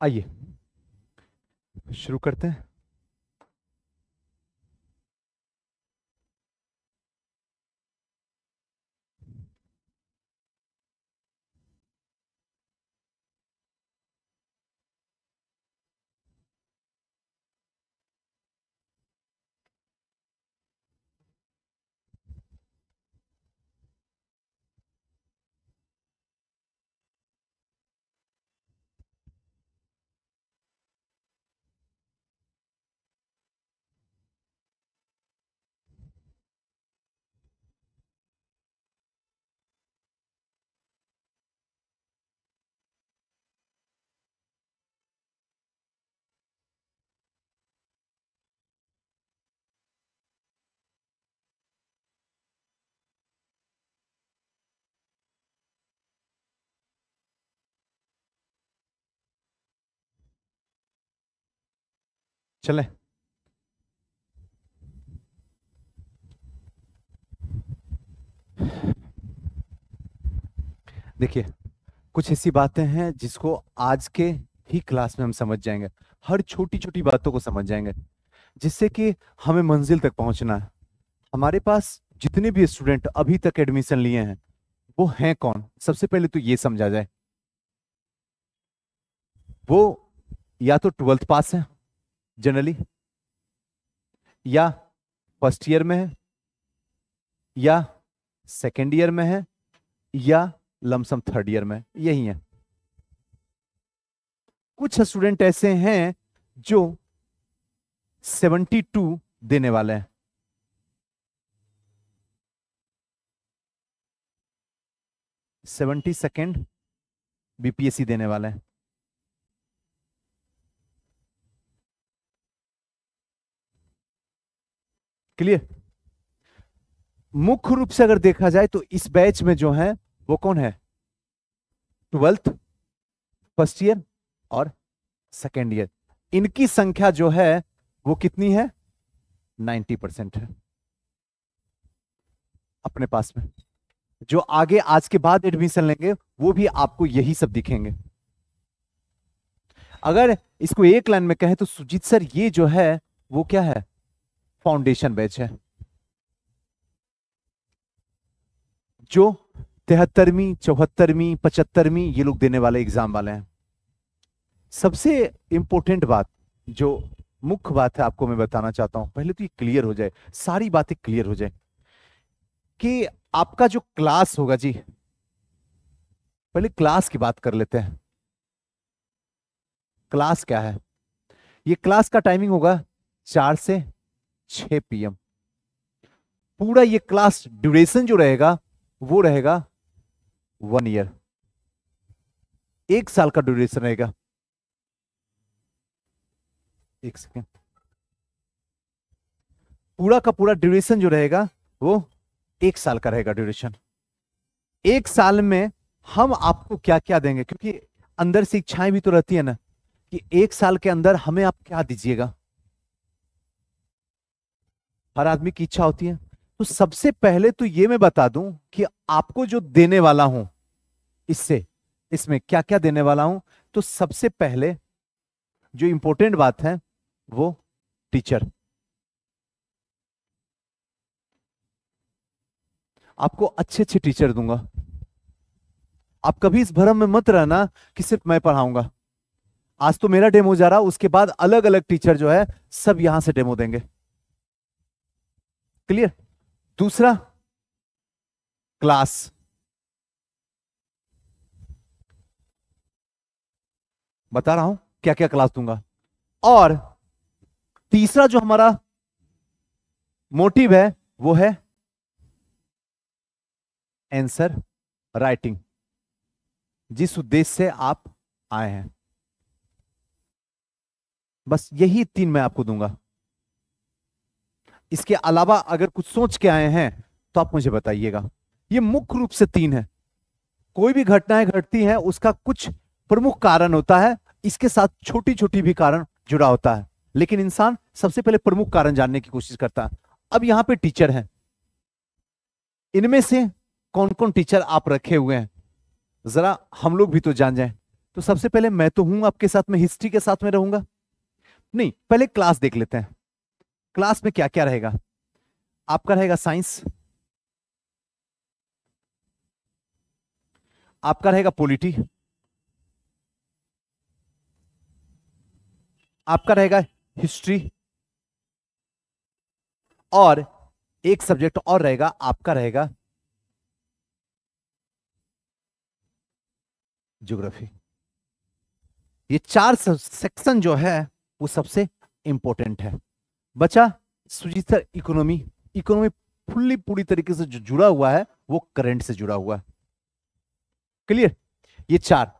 आइए शुरू करते हैं। चलें। देखिए, कुछ ऐसी बातें हैं जिसको आज के ही क्लास में हम समझ जाएंगे। हर छोटी छोटी बातों को समझ जाएंगे, जिससे कि हमें मंजिल तक पहुंचना है। हमारे पास जितने भी स्टूडेंट अभी तक एडमिशन लिए हैं वो हैं कौन, सबसे पहले तो ये समझा जाए। वो या तो 12th पास है जनरली, या फर्स्ट ईयर में है, या सेकेंड ईयर में है, या लमसम थर्ड ईयर में, यही है। कुछ स्टूडेंट ऐसे हैं जो 72 देने वाले हैं। 72nd बीपीएससी देने वाले हैं। क्लियर? मुख्य रूप से अगर देखा जाए तो इस बैच में जो है वो कौन है? 12th, फर्स्ट ईयर और सेकेंड ईयर। इनकी संख्या जो है वो कितनी है? 90% है अपने पास में। जो आगे आज के बाद एडमिशन लेंगे वो भी आपको यही सब दिखेंगे। अगर इसको एक लाइन में कहें तो सुजीत सर, ये जो है वो क्या है? फाउंडेशन बैच है, जो 73वीं, 74वीं, 75वीं ये लोग देने वाले एग्जाम वाले हैं। सबसे इंपॉर्टेंट बात, जो मुख्य बात है, आपको मैं बताना चाहता हूं। पहले तो ये क्लियर हो जाए, सारी बातें क्लियर हो जाए कि आपका जो क्लास होगा जी, पहले क्लास की बात कर लेते हैं। क्लास क्या है? ये क्लास का टाइमिंग होगा 4 से 6 PM। पूरा ये क्लास ड्यूरेशन जो रहेगा वो रहेगा 1 ईयर, 1 साल का ड्यूरेशन रहेगा। एक सेकेंड। पूरा का पूरा ड्यूरेशन जो रहेगा वो 1 साल का रहेगा ड्यूरेशन। 1 साल में हम आपको क्या क्या देंगे, क्योंकि अंदर से इच्छाएं भी तो रहती है ना कि 1 साल के अंदर हमें आप क्या दीजिएगा। हर आदमी की इच्छा होती है। तो सबसे पहले तो ये मैं बता दूं कि आपको जो देने वाला हूं, इससे इसमें क्या क्या देने वाला हूं। तो सबसे पहले जो इंपॉर्टेंट बात है वो टीचर। आपको अच्छे अच्छे टीचर दूंगा। आप कभी इस भ्रम में मत रहना कि सिर्फ मैं पढ़ाऊंगा। आज तो मेरा डेमो जा रहा, उसके बाद अलग अलग टीचर जो है सब यहां से डेमो देंगे। क्लियर? दूसरा, क्लास। बता रहा हूं क्या क्या क्लास दूंगा। और तीसरा जो हमारा मोटिव है वो है आंसर राइटिंग, जिस उद्देश्य से आप आए हैं। बस यही 3 मैं आपको दूंगा। इसके अलावा अगर कुछ सोच के आए हैं तो आप मुझे बताइएगा। ये मुख्य रूप से 3 है। कोई भी घटनाएं घटती हैं उसका कुछ प्रमुख कारण होता है, इसके साथ छोटी छोटी भी कारण जुड़ा होता है, लेकिन इंसान सबसे पहले प्रमुख कारण जानने की कोशिश करता है। अब यहां पे टीचर हैं, इनमें से कौन कौन टीचर आप रखे हुए हैं जरा हम लोग भी तो जान जाएं। तो सबसे पहले मैं तो हूं आपके साथ में, हिस्ट्री के साथ में रहूंगा नहीं। पहले क्लास देख लेते हैं, क्लास में क्या क्या रहेगा। आपका रहेगा साइंस, आपका रहेगा पॉलिटी, आपका रहेगा हिस्ट्री, और एक सब्जेक्ट और रहेगा, आपका रहेगा ज्योग्राफी। ये चार सेक्शन जो है वो सबसे इंपॉर्टेंट है। बचा Sujit sir economy. Economy fully पूरी तरीके से जो जुड़ा हुआ है वो करंट से जुड़ा हुआ है। क्लियर? ये चार।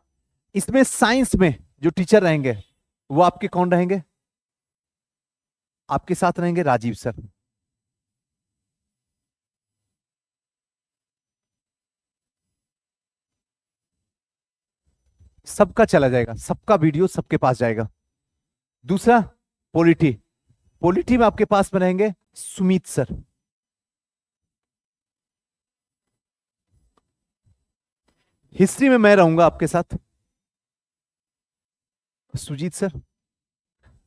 इसमें साइंस में जो टीचर रहेंगे वो आपके कौन रहेंगे? आपके साथ रहेंगे राजीव सर। सबका चला जाएगा, सबका वीडियो सबके पास जाएगा। दूसरा पॉलिटी, पॉलिटी में आपके पास में रहेंगे सुमित सर। हिस्ट्री में मैं रहूंगा आपके साथ, सुजीत सर।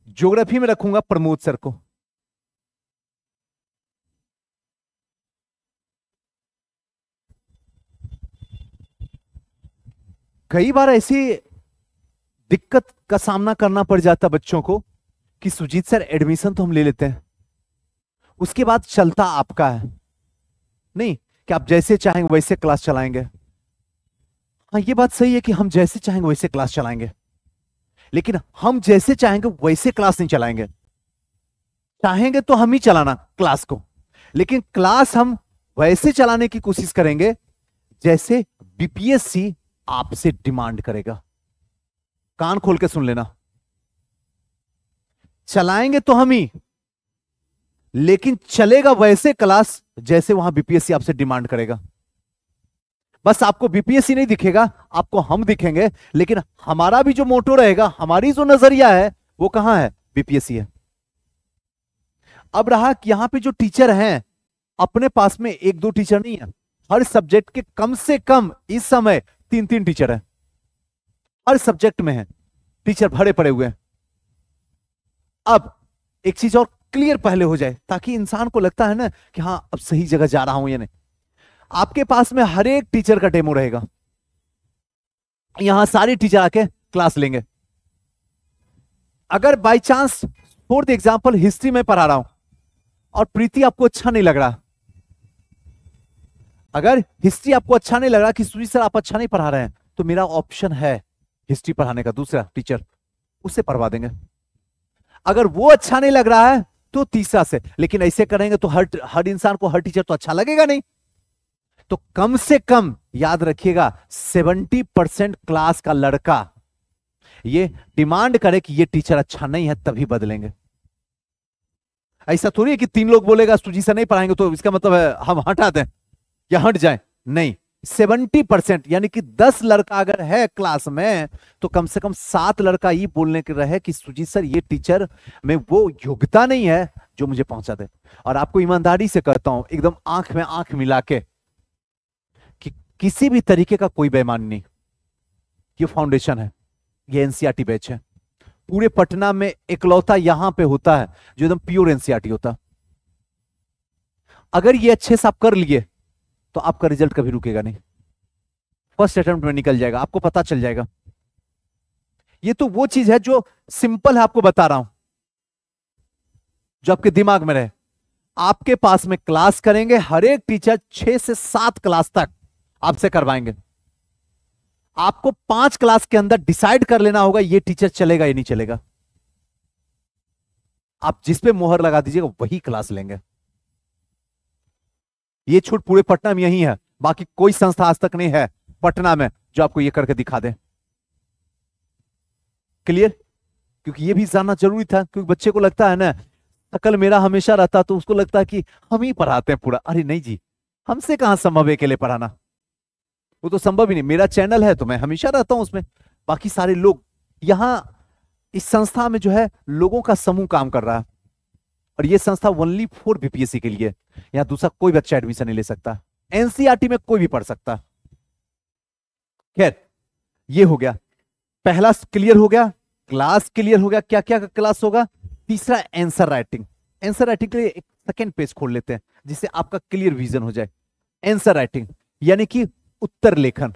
ज्योग्राफी में रखूंगा प्रमोद सर को। कई बार ऐसी दिक्कत का सामना करना पड़ जाता बच्चों को कि सुजीत सर एडमिशन तो हम ले लेते हैं, उसके बाद चलता आपका है नहीं कि आप जैसे चाहेंगे वैसे क्लास चलाएंगे। हाँ, ये बात सही है कि हम जैसे चाहेंगे वैसे क्लास चलाएंगे, लेकिन हम जैसे चाहेंगे वैसे क्लास नहीं चलाएंगे। चाहेंगे तो हम ही चलाना क्लास को, लेकिन क्लास हम वैसे चलाने की कोशिश करेंगे जैसे बीपीएससी आपसे डिमांड करेगा। कान खोल के सुन लेना, चलाएंगे तो हम ही, लेकिन चलेगा वैसे क्लास जैसे वहां बीपीएससी आपसे डिमांड करेगा। बस आपको बीपीएससी नहीं दिखेगा, आपको हम दिखेंगे, लेकिन हमारा भी जो मोटो रहेगा, हमारी जो नजरिया है वो कहां है? बीपीएससी है। अब रहा कि यहां पे जो टीचर हैं, अपने पास में एक दो टीचर नहीं है, हर सब्जेक्ट के कम से कम इस समय 3-3 टीचर हैं। हर सब्जेक्ट में है टीचर भरे पड़े हुए हैं। अब एक चीज और क्लियर पहले हो जाए, ताकि इंसान को लगता है ना कि हाँ अब सही जगह जा रहा हूं या नहीं। आपके पास में हर एक टीचर का डेमो रहेगा, यहां सारे टीचर आके क्लास लेंगे। अगर by chance for the example history में पढ़ा रहा हूं और प्रीति आपको अच्छा नहीं लग रहा, अगर हिस्ट्री आपको अच्छा नहीं लग रहा कि सुजीत सर आप अच्छा नहीं पढ़ा रहे हैं, तो मेरा ऑप्शन है हिस्ट्री पढ़ाने का दूसरा टीचर, उससे पढ़वा देंगे। अगर वो अच्छा नहीं लग रहा है तो तीसरा से। लेकिन ऐसे करेंगे तो हर इंसान को हर टीचर तो अच्छा लगेगा नहीं। तो कम से कम याद रखिएगा 70% क्लास का लड़का ये डिमांड करे कि ये टीचर अच्छा नहीं है तभी बदलेंगे। ऐसा थोड़ी है कि 3 लोग बोलेगा सुजीत सर नहीं पढ़ाएंगे तो इसका मतलब है हम हटा दें या हट जाए, नहीं। 70% यानी कि 10 लड़का अगर है क्लास में तो कम से कम 7 लड़का ये बोलने के रहे कि सुजीत सर ये टीचर में वो योग्यता नहीं है जो मुझे पहुंचा दे। और आपको ईमानदारी से कहता हूं, एकदम आंख में आंख मिला के, कि किसी भी तरीके का कोई बेईमानी नहीं। ये फाउंडेशन है, ये एनसीईआरटी बैच है। पूरे पटना में इकलौता यहां पे होता है जो एकदम प्योर एनसीईआरटी होता। अगर ये अच्छे से आप कर लिए तो आपका रिजल्ट कभी रुकेगा नहीं, फर्स्ट अटेम्प्ट में निकल जाएगा, आपको पता चल जाएगा। ये तो वो चीज है जो सिंपल है, आपको बता रहा हूं, जो आपके दिमाग में रहे। आपके पास में क्लास करेंगे, हर एक टीचर 6 से 7 क्लास तक आपसे करवाएंगे। आपको 5 क्लास के अंदर डिसाइड कर लेना होगा ये टीचर चलेगा या नहीं चलेगा। आप जिस पे मोहर लगा दीजिएगा वही क्लास लेंगे। ये छूट पूरे पटना में यही है, बाकी कोई संस्था आज तक नहीं है पटना में जो आपको ये करके दिखा दे। क्लियर? क्योंकि ये भी जानना जरूरी था, क्योंकि बच्चे को लगता है ना, अकल मेरा हमेशा रहता तो उसको लगता है कि हम ही पढ़ाते हैं पूरा। अरे नहीं जी, हमसे कहां संभव है अकेले पढ़ाना, वो तो संभव ही नहीं। मेरा चैनल है तो मैं हमेशा रहता हूं उसमें, बाकी सारे लोग यहां इस संस्था में जो है लोगों का समूह काम कर रहा है, और ये संस्था ओनली फॉर बीपीएससी के लिए। यहां दूसरा कोई बच्चा एडमिशन नहीं ले सकता, एनसीईआरटी में कोई भी पढ़ सकता। खैर ये हो गया। पहला क्लियर हो गया, क्लास क्लियर हो गया, क्या क्या क्लास होगा। तीसरा आंसर राइटिंग। आंसर राइटिंग के लिए एक सेकेंड पेज खोल लेते हैं जिससे आपका क्लियर विजन हो जाए। आंसर राइटिंग यानी कि उत्तर लेखन।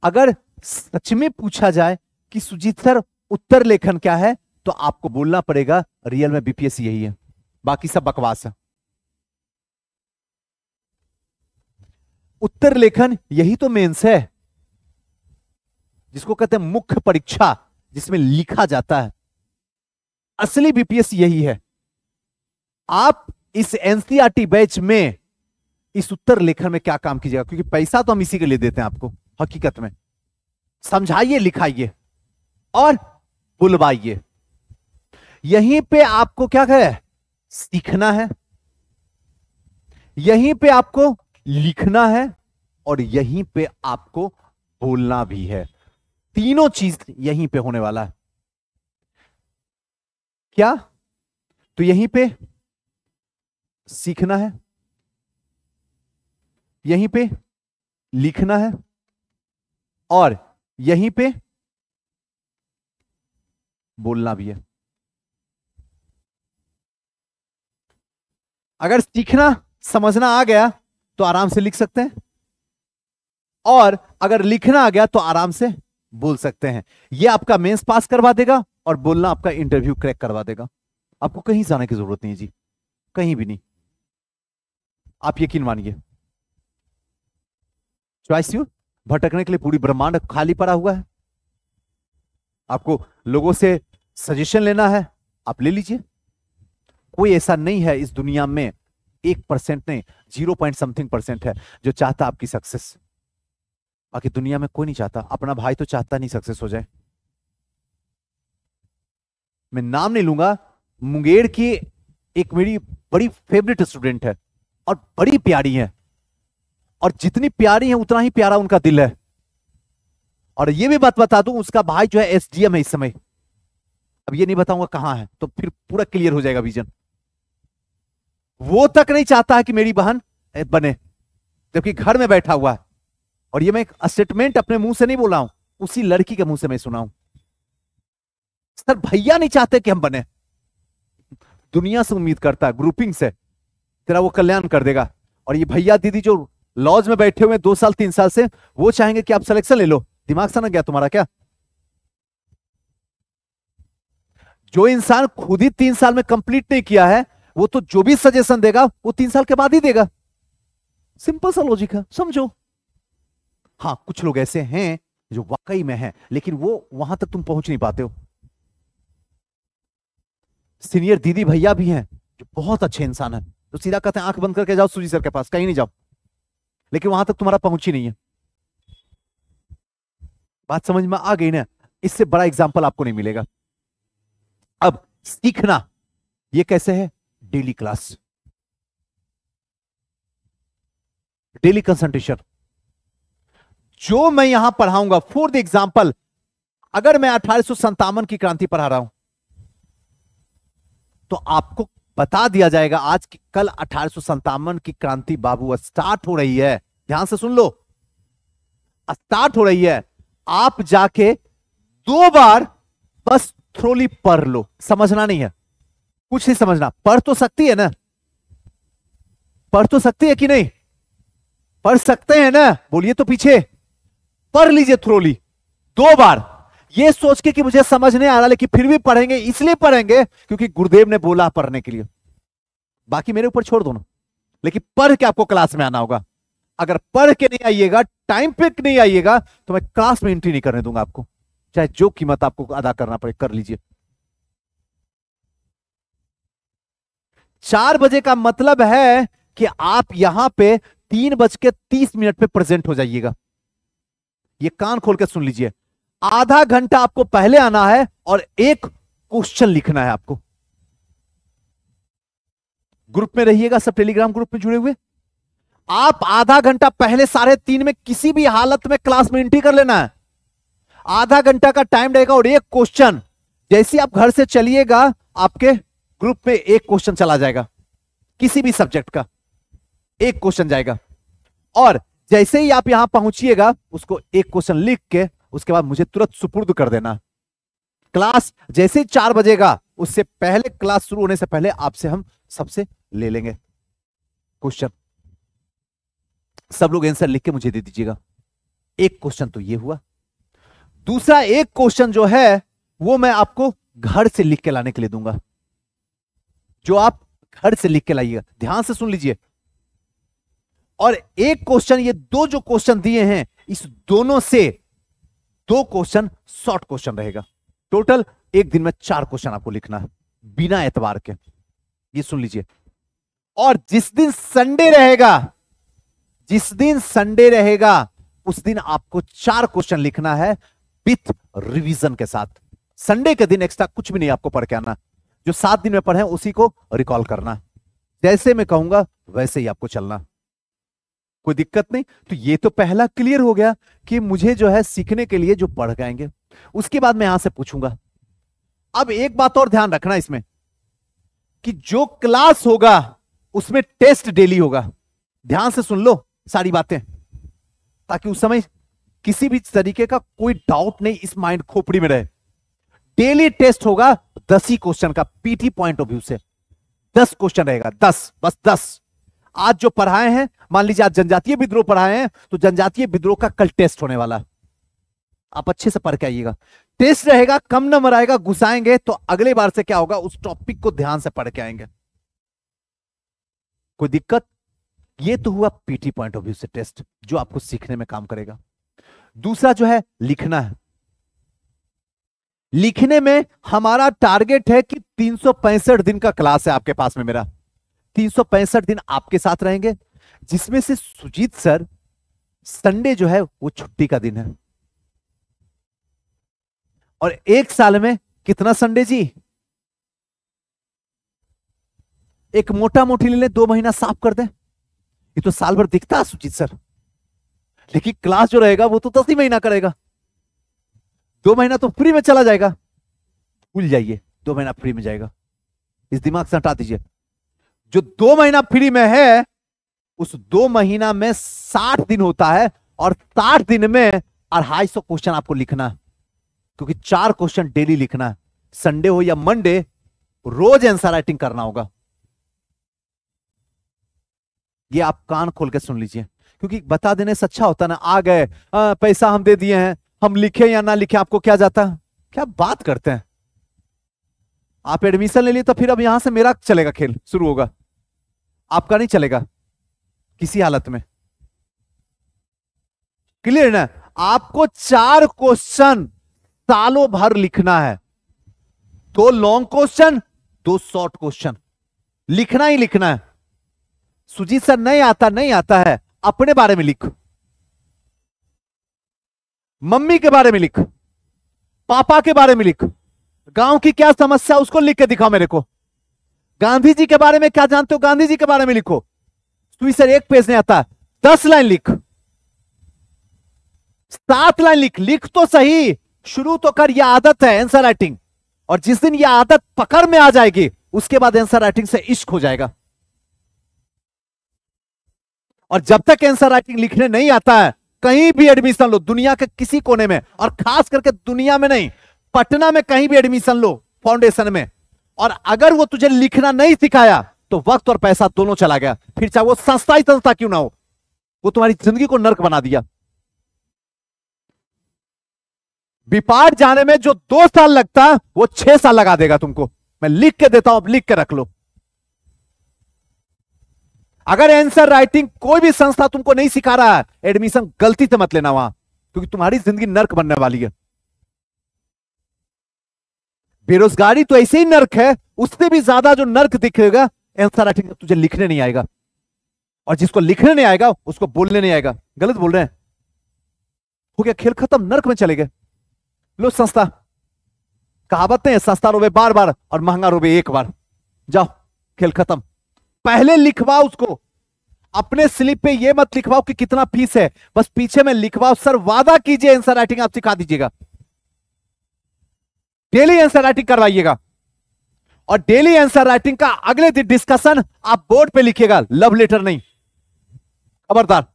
अगर सच में पूछा जाए कि सुजीत सर उत्तर लेखन क्या है, तो आपको बोलना पड़ेगा रियल में बीपीएससी यही है, बाकी सब बकवास है। उत्तर लेखन यही तो मेंस है, जिसको कहते हैं मुख्य परीक्षा, जिसमें लिखा जाता है। असली बीपीएससी यही है। आप इस एनसीईआरटी बैच में इस उत्तर लेखन में क्या काम कीजिएगा, क्योंकि पैसा तो हम इसी के लिए देते हैं आपको। हकीकत में समझाइए, लिखाइए और बुलवाइए। यहीं पे आपको क्या है, सीखना है, यहीं पे आपको लिखना है और यहीं पे आपको बोलना भी है। तीनों चीज यहीं पे होने वाला है। क्या? तो यहीं पे सीखना है, यहीं पे लिखना है और यहीं पे बोलना भी है। अगर सीखना समझना आ गया तो आराम से लिख सकते हैं, और अगर लिखना आ गया तो आराम से बोल सकते हैं। यह आपका मेंस पास करवा देगा और बोलना आपका इंटरव्यू क्रैक करवा देगा। आपको कहीं जाने की जरूरत नहीं है जी, कहीं भी नहीं। आप यकीन मानिए, चॉइस यू, भटकने के लिए पूरी ब्रह्मांड खाली पड़ा हुआ है। आपको लोगों से सजेशन लेना है, आप ले लीजिए। कोई ऐसा नहीं है इस दुनिया में, 1% नहीं, 0.something% है जो चाहता आपकी सक्सेस। बाकी दुनिया में कोई नहीं चाहता। अपना भाई तो चाहता नहीं सक्सेस हो जाए। मैं नाम नहीं लूंगा, मुंगेर की एक मेरी बड़ी फेवरेट स्टूडेंट है और बड़ी प्यारी है, और जितनी प्यारी है उतना ही प्यारा उनका दिल है। और ये भी बात बता दूं, उसका भाई जो है एसडीएम है इस समय। अब ये नहीं बताऊंगा कहां है, तो फिर पूरा क्लियर हो जाएगा विजन। वो तक नहीं चाहता है कि मेरी बहन बने, जबकि घर में बैठा हुआ है। और ये मैं एक स्टेटमेंट अपने मुंह से नहीं बोल रहा हूं, उसी लड़की के मुंह से मैं सुना हूं। सर भैया नहीं चाहते कि हम बने। दुनिया से उम्मीद करता है, ग्रुपिंग से तेरा वो कल्याण कर देगा। और ये भैया दीदी जो लॉज में बैठे हुए 2 साल 3 साल से, वो चाहेंगे कि आप सिलेक्शन ले लो। दिमाग से ना गया तुम्हारा क्या? जो इंसान खुद ही 3 साल में कंप्लीट नहीं किया है, वो तो जो भी सजेशन देगा वो 3 साल के बाद ही देगा। सिंपल सा लॉजिक है, समझो। हाँ, कुछ लोग ऐसे हैं जो वाकई में हैं, लेकिन वो वहां तक तुम पहुंच नहीं पाते हो। सीनियर दीदी भैया भी हैं जो बहुत अच्छे इंसान हैं, तो सीधा कहते हैं आंख बंद करके जाओ सुजी सर के पास, कहीं नहीं जाओ। लेकिन वहां तक तुम्हारा पहुंच ही नहीं है। बात समझ में आ गई ना? इससे बड़ा एग्जाम्पल आपको नहीं मिलेगा। अब सीखना ये कैसे है? Daily class, daily concentration. जो मैं यहां पढ़ाऊंगा, फॉर द एग्जाम्पल, अगर मैं 1857 की क्रांति पढ़ा रहा हूं, तो आपको बता दिया जाएगा आज की कल 1857 की क्रांति बाबू स्टार्ट हो रही है। ध्यान से सुन लो, स्टार्ट हो रही है। आप जाके 2 बार बस थ्रोली पढ़ लो, समझना नहीं है, कुछ नहीं समझना। पढ़ तो सकती है ना? पढ़ तो सकती है कि नहीं? पढ़ सकते हैं ना? बोलिए तो पीछे। पढ़ लीजिए थ्रोली 2 बार, ये सोच के कि मुझे समझ नहीं आ रहा, लेकिन फिर भी पढ़ेंगे। इसलिए पढ़ेंगे क्योंकि गुरुदेव ने बोला पढ़ने के लिए। बाकी मेरे ऊपर छोड़ दो ना, लेकिन पढ़ के आपको क्लास में आना होगा। अगर पढ़ के नहीं आइएगा, टाइम पे नहीं आइएगा, तो मैं क्लास में एंट्री नहीं करने दूंगा आपको, चाहे जो कीमत आपको अदा करना पड़े, कर लीजिए। 4 बजे का मतलब है कि आप यहां पे 3:30 पे प्रेजेंट हो जाइएगा। ये कान खोल के सुन लीजिए। आधा घंटा आपको पहले आना है और एक क्वेश्चन लिखना है आपको। ग्रुप में रहिएगा, सब टेलीग्राम ग्रुप में जुड़े हुए। आप आधा घंटा पहले 3:30 में किसी भी हालत में क्लास में एंट्री कर लेना है। आधा घंटा का टाइम रहेगा और एक क्वेश्चन। जैसे आप घर से चलिएगा, आपके ग्रुप में एक क्वेश्चन चला जाएगा, किसी भी सब्जेक्ट का एक क्वेश्चन जाएगा। और जैसे ही आप यहां पहुंचिएगा उसको एक क्वेश्चन लिख के उसके बाद मुझे तुरंत सुपुर्द कर देना। क्लास जैसे ही 4 बजेगा उससे पहले, क्लास शुरू होने से पहले आपसे हम सबसे ले लेंगे क्वेश्चन। सब लोग आंसर लिख के मुझे दे दीजिएगा। एक क्वेश्चन तो ये हुआ। दूसरा एक क्वेश्चन जो है वो मैं आपको घर से लिख के लाने के लिए दूंगा, जो आप घर से लिख के लाइएगा। ध्यान से सुन लीजिए। और एक क्वेश्चन, ये दो जो क्वेश्चन दिए हैं इस दोनों से 2 क्वेश्चन शॉर्ट क्वेश्चन रहेगा। टोटल एक दिन में 4 क्वेश्चन आपको लिखना है बिना एतवार के। ये सुन लीजिए। और जिस दिन संडे रहेगा, जिस दिन संडे रहेगा उस दिन आपको 4 क्वेश्चन लिखना है विथ रिवीजन के साथ। संडे के दिन एक्स्ट्रा कुछ भी नहीं आपको पढ़ के आना, जो 7 दिन में पढ़े उसी को रिकॉल करना। जैसे मैं कहूंगा वैसे ही आपको चलना, कोई दिक्कत नहीं। तो ये तो पहला क्लियर हो गया कि मुझे जो है सीखने के लिए जो पढ़ के आएंगे। उसके बाद मैं यहां से पूछूंगा। अब एक बात और ध्यान रखना इसमें कि जो क्लास होगा उसमें टेस्ट डेली होगा। ध्यान से सुन लो सारी बातें, ताकि उस समय किसी भी तरीके का कोई डाउट नहीं इस माइंड खोपड़ी में रहे। डेली टेस्ट होगा 10 ही क्वेश्चन का, पीटी पॉइंट ऑफ व्यू से 10 क्वेश्चन रहेगा। 10, बस 10। आज जो पढ़ाए हैं, मान लीजिए आज जनजातीय विद्रोह पढ़ाए हैं तो जनजातीय विद्रोह का कल टेस्ट होने वाला। आप अच्छे से पढ़ के आइएगा। टेस्ट रहेगा, कम नंबर आएगा, घुसाएंगे तो अगले बार से क्या होगा उस टॉपिक को ध्यान से पढ़ के आएंगे। कोई दिक्कत? ये तो हुआ पीटी पॉइंट ऑफ व्यू से टेस्ट, जो आपको सीखने में काम करेगा। दूसरा जो है लिखना है। लिखने में हमारा टारगेट है कि 365 दिन का क्लास है आपके पास में मेरा। 365 दिन आपके साथ रहेंगे, जिसमें से सुजीत सर संडे जो है वो छुट्टी का दिन है। और एक साल में कितना संडे जी? एक मोटा मोटी ले लें, 2 महीना साफ कर दें। ये तो साल भर दिखता है सुजीत सर, लेकिन क्लास जो रहेगा वो तो 10 ही महीना करेगा। 2 महीना तो फ्री में चला जाएगा। भूल जाइए, 2 महीना फ्री में जाएगा, इस दिमाग से हटा दीजिए। जो 2 महीना फ्री में है उस 2 महीना में 60 दिन होता है, और 60 दिन में 250 क्वेश्चन आपको लिखना है, क्योंकि 4 क्वेश्चन डेली लिखना है। संडे हो या मंडे रोज आंसर राइटिंग करना होगा। ये आप कान खोल के सुन लीजिए, क्योंकि बता देने से अच्छा होता ना। आ गए, पैसा हम दे दिए हैं, हम लिखे या ना लिखे आपको क्या जाता है? क्या बात करते हैं आप? एडमिशन ले लिए तो फिर अब यहां से मेरा चलेगा, खेल शुरू होगा, आपका नहीं चलेगा किसी हालत में। क्लियर ना? आपको 4 क्वेश्चन सालों भर लिखना है। 2 लॉन्ग क्वेश्चन, 2 शॉर्ट क्वेश्चन, लिखना ही लिखना है। सुजीत सर नहीं आता, नहीं आता है, अपने बारे में लिख, मम्मी के बारे में लिख, पापा के बारे में लिख, गांव की क्या समस्या उसको लिख के दिखाओ मेरे को। गांधी जी के बारे में क्या जानते हो, गांधी जी के बारे में लिखो। सुजीत सर 1 पेज नहीं आता, 10 लाइन लिख, 7 लाइन लिख, लिख तो सही, शुरू तो कर। यह आदत है आंसर राइटिंग, और जिस दिन यह आदत पकड़ में आ जाएगी उसके बाद आंसर राइटिंग से इश्क हो जाएगा। और जब तक आंसर राइटिंग लिखने नहीं आता है, कहीं भी एडमिशन लो दुनिया के किसी कोने में, और खास करके दुनिया में नहीं, पटना में कहीं भी एडमिशन लो फाउंडेशन में, और अगर वो तुझे लिखना नहीं सिखाया तो वक्त और पैसा दोनों चला गया। फिर चाहे वो संस्था ही संस्था क्यों ना हो, वो तुम्हारी जिंदगी को नर्क बना दिया। विपाट जाने में जो 2 साल लगता वो 6 साल लगा देगा तुमको। मैं लिख के देता हूं, अब लिख के रख लो। अगर आंसर राइटिंग कोई भी संस्था तुमको नहीं सिखा रहा है, एडमिशन गलती से मत लेना वहां, क्योंकि तुम्हारी जिंदगी नर्क बनने वाली है। बेरोजगारी तो ऐसे ही नर्क है, उससे भी ज्यादा जो नर्क दिखेगा आंसर राइटिंग, तुझे लिखने नहीं आएगा। और जिसको लिखने नहीं आएगा उसको बोलने नहीं आएगा। गलत बोल रहे हैं, हो गया खेल खत्म, नर्क में चले गए। लो संस्था, कहावत नहीं है, सस्ता रोबे बार बार और महंगा रोबे एक बार। जाओ, खेल खत्म। पहले लिखवाओ उसको, अपने स्लिप पे ये मत लिखवाओ कि कितना फीस है, बस पीछे में लिखवाओ सर वादा कीजिए आंसर राइटिंग आप सिखा दीजिएगा। डेली आंसर राइटिंग करवाइएगा, और डेली आंसर राइटिंग का अगले दिन डिस्कशन आप बोर्ड पे लिखिएगा, लव लेटर नहीं, खबरदार।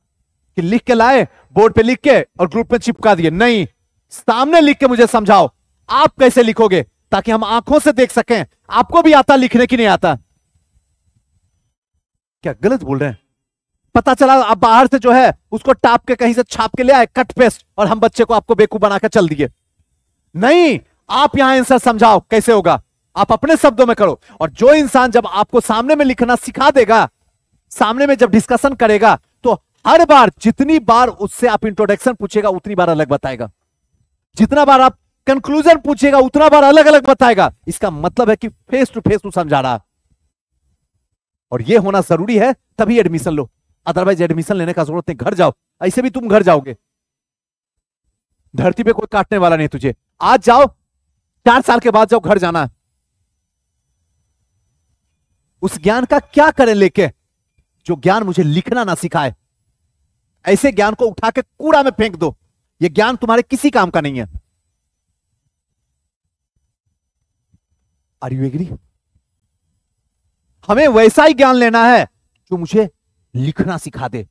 कि लिख के लाए, बोर्ड पे लिख के और ग्रुप में चिपका दिए। नहीं, सामने लिख के मुझे समझाओ आप कैसे लिखोगे, ताकि हम आंखों से देख सकें आपको भी आता लिखने की नहीं आता। क्या गलत बोल रहे हैं? पता चला आप बाहर से जो है उसको टाप के कहीं से छाप के ले आए, कट पेस्ट, और हम बच्चे को आपको बेवकूफ बनाकर चल दिए। नहीं, आप यहां आंसर समझाओ कैसे होगा, आप अपने शब्दों में करो। और जो इंसान जब आपको सामने में लिखना सिखा देगा, सामने में जब डिस्कशन करेगा, तो हर बार जितनी बार उससे आप इंट्रोडक्शन पूछेगा उतनी बार अलग बताएगा, जितना बार आप कंक्लूजन पूछेगा उतना बार अलग अलग बताएगा। इसका मतलब है कि फेस टू फेस वो समझा रहा। और ये होना जरूरी है, तभी एडमिशन लो, अदरवाइज एडमिशन लेने का जरूरत नहीं। घर जाओ, ऐसे भी तुम घर जाओगे, धरती पे कोई काटने वाला नहीं तुझे। आज जाओ, 4 साल के बाद जाओ, घर जाना। उस ज्ञान का क्या करें लेके, जो ज्ञान मुझे लिखना ना सिखाए। ऐसे ज्ञान को उठा के कूड़ा में फेंक दो, ये ज्ञान तुम्हारे किसी काम का नहीं है। Are you agree? हमें वैसा ही ज्ञान लेना है जो मुझे लिखना सिखा दे,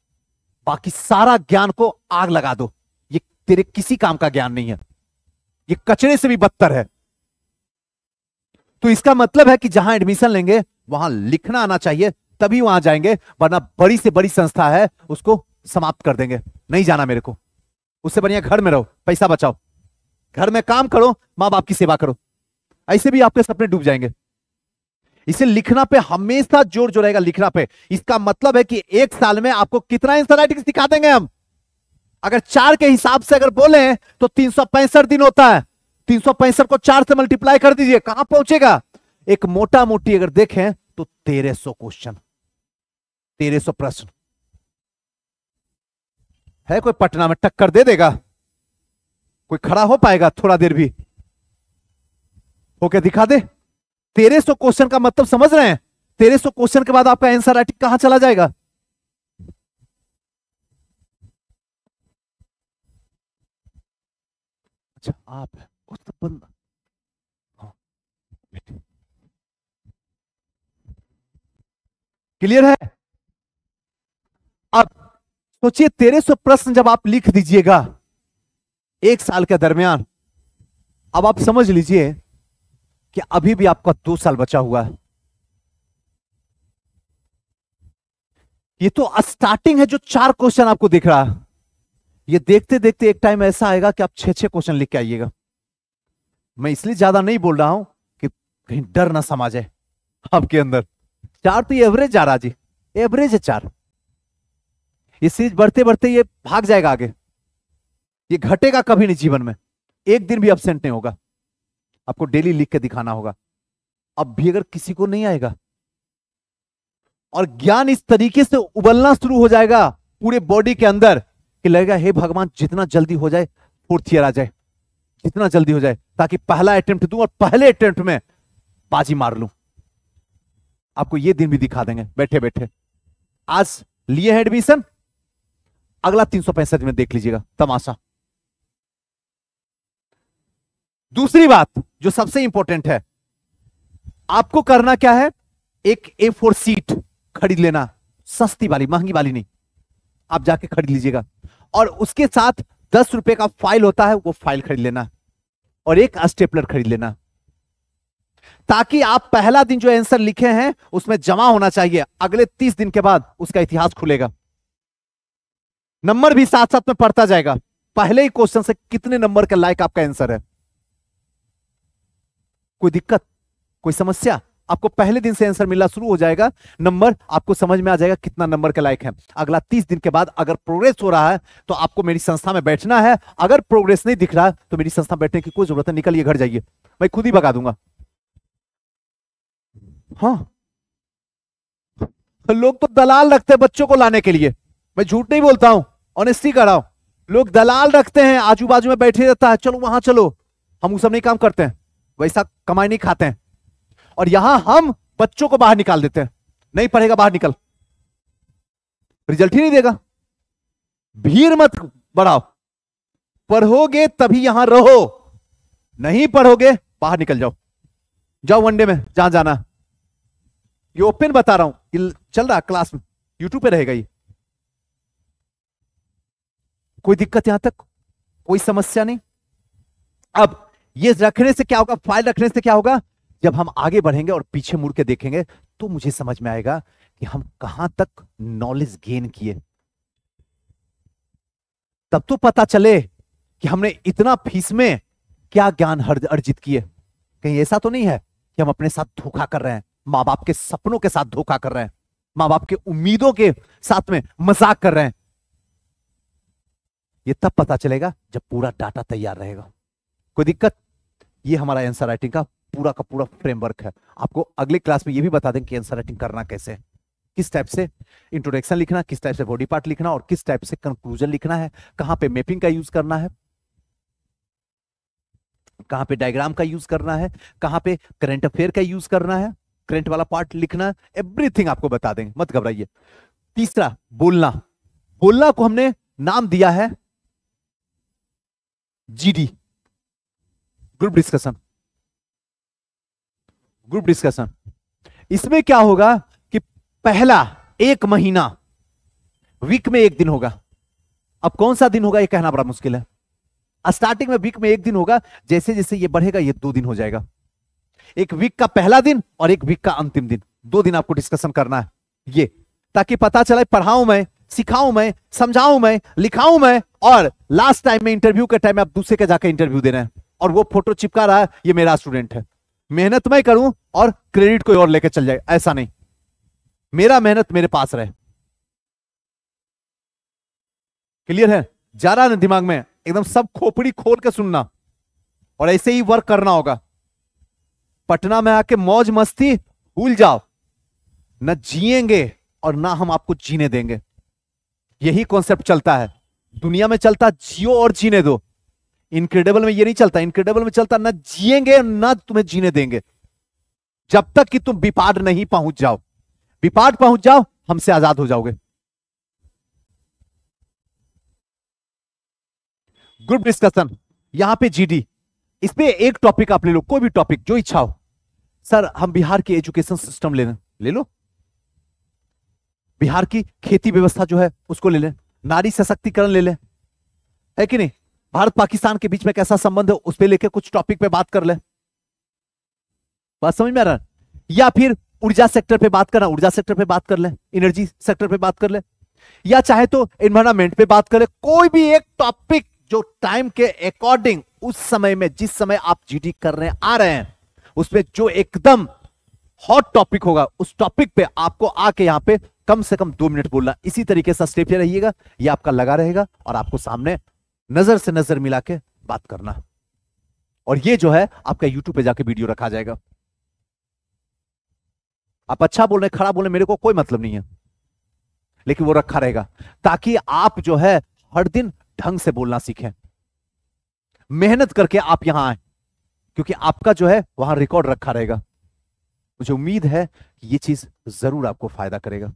बाकी सारा ज्ञान को आग लगा दो। ये तेरे किसी काम का ज्ञान नहीं है, ये कचरे से भी बदतर है। तो इसका मतलब है कि जहां एडमिशन लेंगे वहां लिखना आना चाहिए, तभी वहां जाएंगे, वरना बड़ी से बड़ी संस्था है उसको समाप्त कर देंगे। नहीं जाना मेरे को, उससे बढ़िया घर में रहो, पैसा बचाओ, घर में काम करो, मां बाप की सेवा करो, ऐसे भी आपके सपने डूब जाएंगे। इसे लिखना पे हमेशा जोर जो रहेगा, लिखना पे। इसका मतलब है कि 1 साल में आपको कितना आंसर राइटिंग सिखा देंगे हम। अगर 4 के हिसाब से अगर बोले तो 365 दिन होता है, 365 को 4 से मल्टीप्लाई कर दीजिए, कहां पहुंचेगा? एक मोटा मोटी अगर देखें तो 1300 क्वेश्चन, 1300 प्रश्न है। कोई पटना में टक्कर दे देगा? कोई खड़ा हो पाएगा थोड़ा देर भी? होके दिखा दे। 1300 क्वेश्चन का मतलब समझ रहे हैं? 1300 क्वेश्चन के बाद आपका आंसर राइटिंग कहां चला जाएगा? अच्छा आप है उस बंदा, हाँ क्लियर है? अब सोचिए 1300 प्रश्न जब आप लिख दीजिएगा 1 साल के दरमियान, अब आप समझ लीजिए कि अभी भी आपका 2 साल बचा हुआ है। ये तो स्टार्टिंग है, जो 4 क्वेश्चन आपको दिख रहा है। ये देखते देखते एक टाइम ऐसा आएगा कि आप 6-6 क्वेश्चन लिख के आइएगा। मैं इसलिए ज्यादा नहीं बोल रहा हूं कि कहीं डर ना समा जाए आपके अंदर। 4 तो एवरेज जा रहा जी, एवरेज है 4। ये सीरीज बढ़ते बढ़ते ये भाग जाएगा आगे, ये घटेगा कभी नहीं जीवन में, एक दिन भी अब्सेंट नहीं होगा। आपको डेली लिख के दिखाना होगा। अब भी अगर किसी को नहीं आएगा, और ज्ञान इस तरीके से उबलना शुरू हो जाएगा पूरे बॉडी के अंदर कि लगेगा हे भगवान जितना जल्दी हो जाए 4th ईयर आ जाए, जितना जल्दी हो जाए, ताकि पहला अटेम्प्ट दूं और पहले अटेम्प्ट में बाजी मार लूं। आपको ये दिन भी दिखा देंगे बैठे बैठे। आज लिए है एडमिशन, अगला 365 में देख लीजिएगा तमाशा। दूसरी बात जो सबसे इंपॉर्टेंट है, आपको करना क्या है? एक A4 शीट खरीद लेना, सस्ती वाली, महंगी वाली नहीं, आप जाके खरीद लीजिएगा। और उसके साथ 10 रुपए का फाइल होता है, वो फाइल खरीद लेना, और एक स्टेपलर खरीद लेना, ताकि आप पहला दिन जो आंसर लिखे हैं उसमें जमा होना चाहिए। अगले 30 दिन के बाद उसका इतिहास खुलेगा, नंबर भी साथ साथ में पढ़ता जाएगा। पहले ही क्वेश्चन से कितने नंबर के लायक आपका आंसर है। कोई दिक्कत, कोई समस्या? आपको पहले दिन से आंसर मिलना शुरू हो जाएगा, नंबर आपको समझ में आ जाएगा कितना नंबर के लायक है। अगला 30 दिन के बाद अगर प्रोग्रेस हो रहा है तो आपको मेरी संस्था में बैठना है, अगर प्रोग्रेस नहीं दिख रहा है तो मेरी संस्था में बैठने की कोई जरूरत है, निकलिए घर जाइए, मैं खुद ही भगा दूंगा। हाँ, लोग तो दलाल रखते हैं बच्चों को लाने के लिए, मैं झूठ नहीं बोलता हूं, ऑनेस्टी कर रहा हूं। लोग दलाल रखते हैं, आजू बाजू में बैठे रहता है, चलो वहां चलो। हम वो सब नहीं काम करते हैं, वैसा कमाई नहीं खाते हैं। और यहां हम बच्चों को बाहर निकाल देते हैं, नहीं पढ़ेगा बाहर निकल, रिजल्ट ही नहीं देगा। भीड़ मत बढ़ाओ, पढ़ोगे तभी यहां रहो, नहीं पढ़ोगे बाहर निकल जाओ, जाओ वनडे में जहां जाना। ये ओपन बता रहा हूं, ये चल रहा क्लास में, यूट्यूब पे रहेगा ये। कोई दिक्कत यहां तक? कोई समस्या नहीं? अब ये रखने से क्या होगा, फाइल रखने से क्या होगा, जब हम आगे बढ़ेंगे और पीछे मुड़ के देखेंगे तो मुझे समझ में आएगा कि हम कहां तक नॉलेज गेन किए। तब तो पता चले कि हमने इतना फीस में क्या ज्ञान अर्जित किए। कहीं ऐसा तो नहीं है कि हम अपने साथ धोखा कर रहे हैं, मां बाप के सपनों के साथ धोखा कर रहे हैं, मां बाप के उम्मीदों के साथ में मजाक कर रहे हैं। ये तब पता चलेगा जब पूरा डाटा तैयार रहेगा। कोई दिक्कत? ये हमारा आंसर राइटिंग का पूरा फ्रेमवर्क है। आपको अगले क्लास में ये भी बता दें कि आंसर राइटिंग करना कैसे है, किस टाइप से इंट्रोडक्शन लिखना, किस टाइप से बॉडी पार्ट लिखना और किस टाइप से कंक्लूजन लिखना है, कहां पे मैपिंग का यूज करना है, कहां पे डायग्राम का यूज करना है, कहां पे करंट अफेयर का यूज करना है, करंट वाला पार्ट लिखना है, एवरीथिंग आपको बता देंगे, मत घबराइए। तीसरा, बोलना। बोलना को हमने नाम दिया है GD, group discussion. Group discussion इसमें क्या होगा कि पहला 1 महीना वीक में 1 दिन होगा। अब कौन सा दिन होगा ये कहना बड़ा मुश्किल है। स्टार्टिंग में वीक में 1 दिन होगा, जैसे जैसे ये बढ़ेगा ये 2 दिन हो जाएगा। एक वीक का पहला दिन और एक वीक का अंतिम दिन, 2 दिन आपको डिस्कशन करना है ये, ताकि पता चले पढ़ाऊं मैं, सिखाऊं मैं, समझाऊं मैं, लिखाऊं मैं, और लास्ट टाइम में इंटरव्यू के टाइम में आप दूसरे के जाकर इंटरव्यू दे रहे हैं और वो फोटो चिपका रहा है ये मेरा स्टूडेंट है। मेहनत मैं करूं और क्रेडिट कोई और लेकर चल जाए, ऐसा नहीं। मेरा मेहनत मेरे पास रहे। क्लियर है? जा रहा है ना दिमाग में? एकदम सब खोपड़ी खोल के सुनना और ऐसे ही वर्क करना होगा। पटना में आके मौज मस्ती भूल जाओ, न जिएंगे और ना हम आपको जीने देंगे। यही कॉन्सेप्ट चलता है दुनिया में, चलता जियो और जीने दो। इनक्रेडिबल में ये नहीं चलता। इनक्रेडिबल में चलता ना जिएंगे ना तुम्हें जीने देंगे, जब तक कि तुम विपाड नहीं पहुंच जाओ। विपाड पहुंच जाओ, हमसे आजाद हो जाओगे। ग्रुप डिस्कशन, यहां पे जीडी, इसमें एक टॉपिक आप ले लो, कोई भी टॉपिक जो इच्छा हो। सर हम बिहार की एजुकेशन सिस्टम ले लो, बिहार की खेती व्यवस्था जो है उसको ले लें, नारी सशक्तिकरण ले लें, है कि नहीं, भारत पाकिस्तान के बीच में कैसा संबंध है उस पे लेके कुछ टॉपिक पे बात कर ले। बात समझ में आ रहा है? या फिर ऊर्जा सेक्टर पे बात करना, ऊर्जा सेक्टर पे बात कर ले, एनर्जी सेक्टर पे बात कर ले, या चाहे तो एनवायरमेंट पे बात कर ले। कोई भी एक टॉपिक जो टाइम के अकॉर्डिंग उस समय में जिस समय आप जीडी करने आ रहे हैं उसपे जो एकदम हॉट टॉपिक होगा उस टॉपिक पे आपको आके यहां पे कम से कम 2 मिनट बोलना। इसी तरीके से स्टेप रहिएगा, ये आपका लगा रहेगा और आपको सामने नजर से नजर मिला के बात करना। और ये जो है आपका यूट्यूब पे जाके वीडियो रखा जाएगा। आप अच्छा बोल रहे खराब बोल रहे मेरे को कोई मतलब नहीं है, लेकिन वो रखा रहेगा ताकि आप जो है हर दिन ढंग से बोलना सीखें। मेहनत करके आप यहां आए क्योंकि आपका जो है वहां रिकॉर्ड रखा रहेगा। मुझे उम्मीद है कि ये चीज जरूर आपको फायदा करेगा।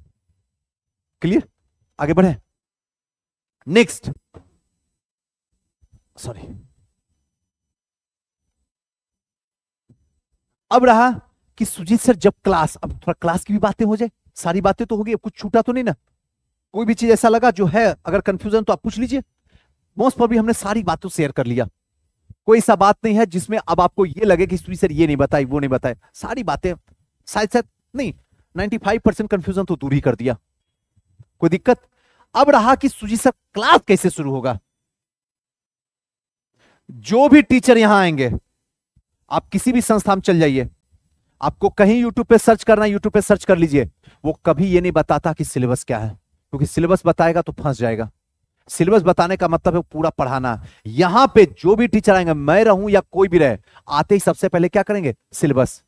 क्लियर? आगे बढ़े। नेक्स्ट, सॉरी, अब रहा कि सुजीत सर जब क्लास, अब थोड़ा क्लास की भी बातें हो जाए, सारी बातें तो होगी, अब कुछ छूटा तो नहीं ना? कोई भी चीज ऐसा लगा जो है अगर कंफ्यूजन तो आप पूछ लीजिए। मोस्ट प्रॉब्ली हमने सारी बातों शेयर कर लिया, कोई सा बात नहीं है जिसमें अब आपको ये लगे कि सुजीत सर ये नहीं बताई वो नहीं बताए। सारी बातें शायद नहीं, 95% कंफ्यूजन तो दूर ही कर दिया। कोई दिक्कत? अब रहा कि सुजीत सर क्लास कैसे शुरू होगा। जो भी टीचर यहां आएंगे, आप किसी भी संस्था में चल जाइए, आपको कहीं यूट्यूब पे सर्च करना, यूट्यूब पे सर्च कर लीजिए, वो कभी ये नहीं बताता कि सिलेबस क्या है, क्योंकि सिलेबस बताएगा तो फंस जाएगा। सिलेबस बताने का मतलब है पूरा पढ़ाना। यहां पे जो भी टीचर आएंगे, मैं रहूं या कोई भी रहे, आते ही सबसे पहले क्या करेंगे? सिलेबस।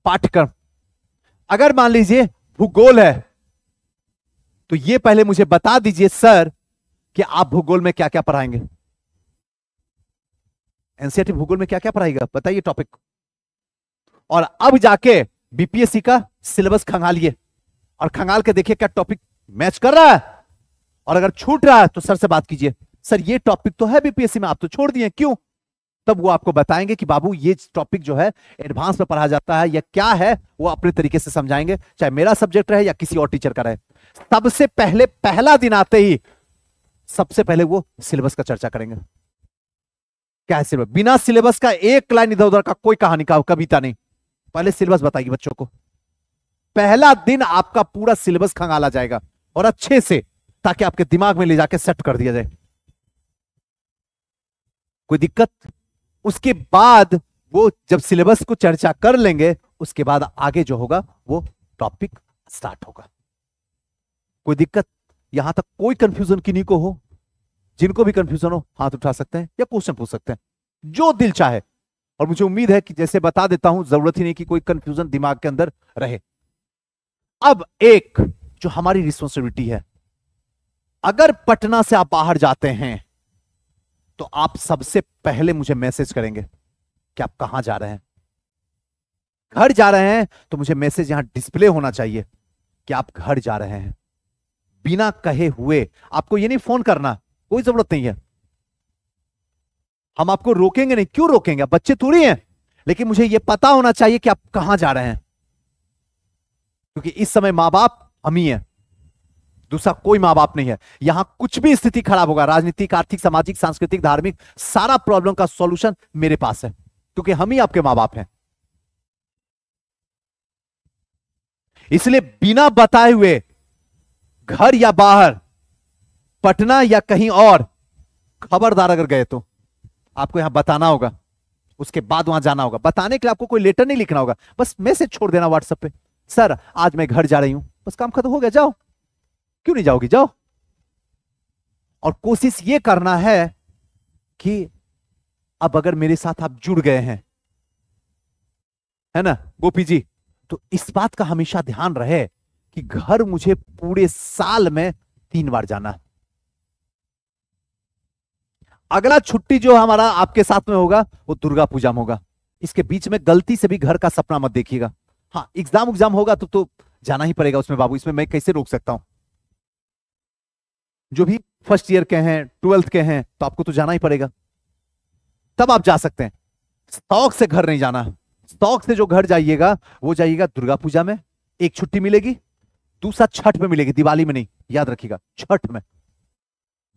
पाठ्यक्रम। अगर मान लीजिए भूगोल है तो ये पहले मुझे बता दीजिए सर कि आप भूगोल में क्या क्या पढ़ाएंगे। एनसीईआरटी भूगोल में क्या क्या पढ़ाएगा बताइए टॉपिक, और अब जाके बीपीएससी का सिलेबस खंगालिए और खंगाल के देखिए क्या टॉपिक मैच कर रहा है, और अगर छूट रहा है तो सर से बात कीजिए, सर ये टॉपिक तो है बीपीएससी में, आप तो छोड़ दिए क्यों? तब वो आपको बताएंगे कि बाबू ये टॉपिक जो है एडवांस में पढ़ा जाता है या क्या है, वो अपने तरीके से समझाएंगे, चाहे मेरा सब्जेक्ट रहे या किसी और टीचर का रहे। सबसे पहले पहला दिन आते ही सबसे पहले वो सिलेबस का चर्चा करेंगे। क्या है सिलेबस? बिना सिलेबस का एक लाइन इधर उधर का कोई कहानी का कविता नहीं, पहले सिलेबस बताएगी बच्चों को। पहला दिन आपका पूरा सिलेबस खंगाला जाएगा और अच्छे से, ताकि आपके दिमाग में ले जाके सेट कर दिया जाए। कोई दिक्कत? उसके बाद वो जब सिलेबस को चर्चा कर लेंगे, उसके बाद आगे जो होगा वो टॉपिक स्टार्ट होगा। कोई दिक्कत? यहां तक कोई कंफ्यूजन किन्हीं को हो? जिनको भी कंफ्यूजन हो हाथ उठा सकते हैं या क्वेश्चन पूछ सकते हैं, जो दिल चाहे। और मुझे उम्मीद है कि जैसे बता देता हूं, जरूरत ही नहीं कि कोई कंफ्यूजन दिमाग के अंदर रहे। अब एक जो हमारी रिस्पॉन्सिबिलिटी है, अगर पटना से आप बाहर जाते हैं तो आप सबसे पहले मुझे मैसेज करेंगे कि आप कहां जा रहे हैं। घर जा रहे हैं तो मुझे मैसेज यहां डिस्प्ले होना चाहिए कि आप घर जा रहे हैं। बिना कहे हुए आपको ये नहीं फोन करना, कोई जरूरत नहीं है। हम आपको रोकेंगे नहीं, क्यों रोकेंगे? आप बच्चे थोड़ी हैं। लेकिन मुझे यह पता होना चाहिए कि आप कहां जा रहे हैं, क्योंकि इस समय मां बाप हम ही हैं, दूसरा कोई मां बाप नहीं है। यहां कुछ भी स्थिति खराब होगा, राजनीतिक, आर्थिक, सामाजिक, सांस्कृतिक, धार्मिक, सारा प्रॉब्लम का सॉल्यूशन मेरे पास है, क्योंकि हम ही आपके मां बाप हैं। इसलिए बिना बताए हुए घर या बाहर, पटना या कहीं और, खबरदार अगर गए तो आपको यहां बताना होगा, उसके बाद वहां जाना होगा। बताने के लिए आपको कोई लेटर नहीं लिखना होगा, बस मैसेज छोड़ देना व्हाट्सएप पे, सर आज मैं घर जा रही हूं, बस काम खत्म हो गया, जाओ। क्यों नहीं जाओगी? जाओ। और कोशिश ये करना है कि अब अगर मेरे साथ आप जुड़ गए हैं, है ना गोपी जी, तो इस बात का हमेशा ध्यान रहे कि घर मुझे पूरे साल में 3 बार जाना है। अगला छुट्टी जो हमारा आपके साथ में होगा वो दुर्गा पूजा में होगा। इसके बीच में गलती से भी घर का सपना मत देखिएगा। हाँ, एग्जाम होगा तो जाना ही पड़ेगा उसमें बाबू, इसमें मैं कैसे रोक सकता हूं। जो भी फर्स्ट ईयर के हैं, 12th के हैं, तो आपको तो जाना ही पड़ेगा, तब आप जा सकते हैं। शौक से घर नहीं जाना। शौक से जो घर जाइएगा वो जाइएगा दुर्गा पूजा में, एक छुट्टी मिलेगी, दूसरा छठ में मिलेगी, दिवाली में नहीं, याद रखिएगा, छठ में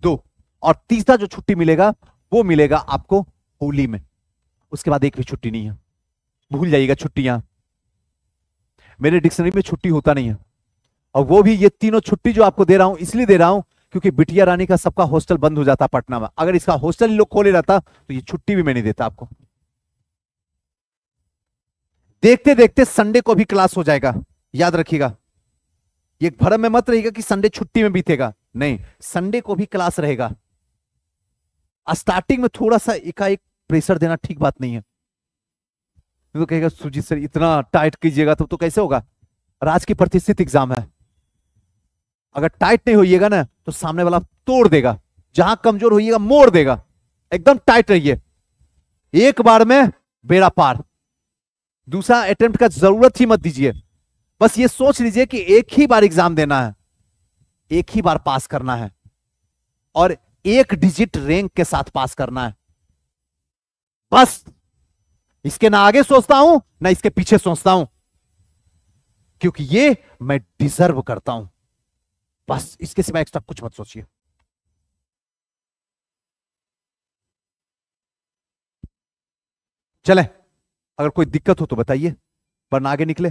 2, और तीसरा जो छुट्टी मिलेगा वो मिलेगा आपको होली में। उसके बाद एक भी छुट्टी नहीं है, भूल जाइएगा छुट्टियां। मेरे डिक्शनरी में छुट्टी होता नहीं है। और वो भी ये तीनों छुट्टी जो आपको दे रहा हूं इसलिए दे रहा हूं क्योंकि बिटिया रानी का सबका हॉस्टल बंद हो जाता पटना में। अगर इसका हॉस्टल लोग खोले रहता तो ये छुट्टी भी मैं नहीं देता आपको। देखते देखते संडे को भी क्लास हो जाएगा, याद रखिएगा। ये भ्रम में मत रहिएगा कि संडे छुट्टी में बीतेगा, नहीं, संडे को भी क्लास रहेगा। स्टार्टिंग में थोड़ा सा एकाएक प्रेशर देना ठीक बात नहीं है। तो कहेगा सुजीत सर इतना टाइट कीजिएगा तो कैसे होगा? राज की प्रतिष्ठित एग्जाम है, अगर टाइट नहीं होइएगा ना तो सामने वाला तोड़ देगा, जहां कमजोर होइएगा मोड़ देगा। एकदम टाइट रहिए, एक बार में बेड़ा पार, दूसरा अटेम्प्ट का जरूरत ही मत दीजिए। बस ये सोच लीजिए कि एक ही बार एग्जाम देना है, एक ही बार पास करना है, और 1 डिजिट रैंक के साथ पास करना है। बस इसके ना आगे सोचता हूं ना इसके पीछे सोचता हूं, क्योंकि ये मैं डिजर्व करता हूं। बस इसके सिवा एक्स्ट्रा कुछ मत सोचिए। चले, अगर कोई दिक्कत हो तो बताइए, वरना आगे निकले।